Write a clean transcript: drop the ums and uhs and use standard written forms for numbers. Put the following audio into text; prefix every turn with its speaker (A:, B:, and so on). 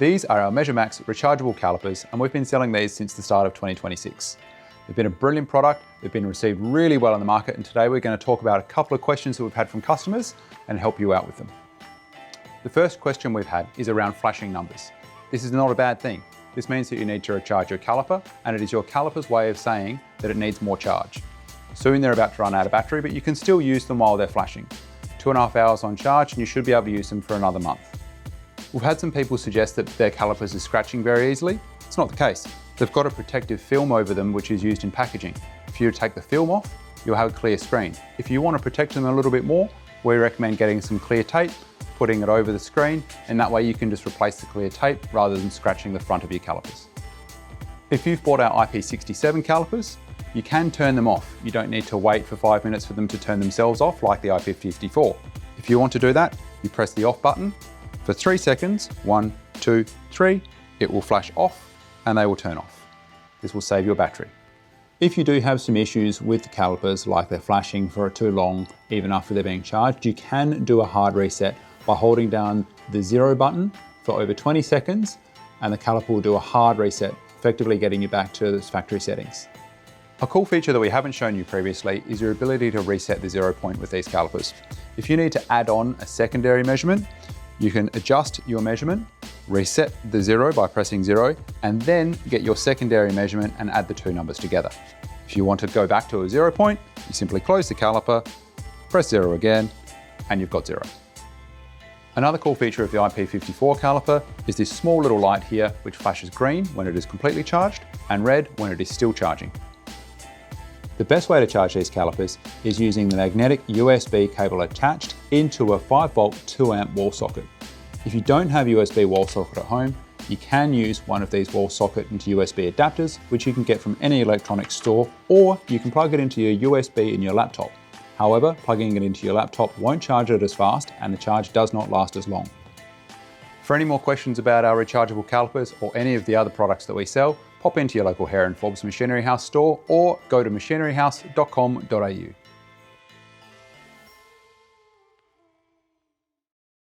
A: These are our Measumax Rechargeable Calipers, and we've been selling these since the start of 2026. They've been a brilliant product, they've been received really well in the market, and today we're going to talk about a couple of questions that we've had from customers and help you out with them. The first question we've had is around flashing numbers. This is not a bad thing. This means that you need to recharge your caliper, and it is your caliper's way of saying that it needs more charge. Soon they're about to run out of battery, but you can still use them while they're flashing. 2.5 hours on charge and you should be able to use them for another month. We've had some people suggest that their calipers are scratching very easily. It's not the case. They've got a protective film over them which is used in packaging. If you take the film off, you'll have a clear screen. If you want to protect them a little bit more, we recommend getting some clear tape, putting it over the screen, and that way you can just replace the clear tape rather than scratching the front of your calipers. If you've bought our IP67 calipers, you can turn them off. You don't need to wait for 5 minutes for them to turn themselves off like the IP54. If you want to do that, you press the off button. For 3 seconds, 1, 2, 3, it will flash off and they will turn off. This will save your battery. If you do have some issues with the calipers, like they're flashing for too long, even after they're being charged, you can do a hard reset by holding down the 0 button for over 20 seconds, and the caliper will do a hard reset, effectively getting you back to its factory settings. A cool feature that we haven't shown you previously is your ability to reset the 0 point with these calipers. If you need to add on a secondary measurement, you can adjust your measurement, reset the 0 by pressing 0, and then get your secondary measurement and add the two numbers together. If you want to go back to a 0 point, you simply close the caliper, press 0 again, and you've got 0. Another cool feature of the IP54 caliper is this small little light here which flashes green when it is completely charged and red when it is still charging. The best way to charge these calipers is using the magnetic USB cable attached into a 5-volt 2-amp wall socket. If you don't have USB wall socket at home, you can use one of these wall socket into USB adapters, which you can get from any electronics store, or you can plug it into your USB in your laptop. However, plugging it into your laptop won't charge it as fast and the charge does not last as long. For any more questions about our rechargeable calipers or any of the other products that we sell, pop into your local Hare and Forbes Machineryhouse store or go to machineryhouse.com.au.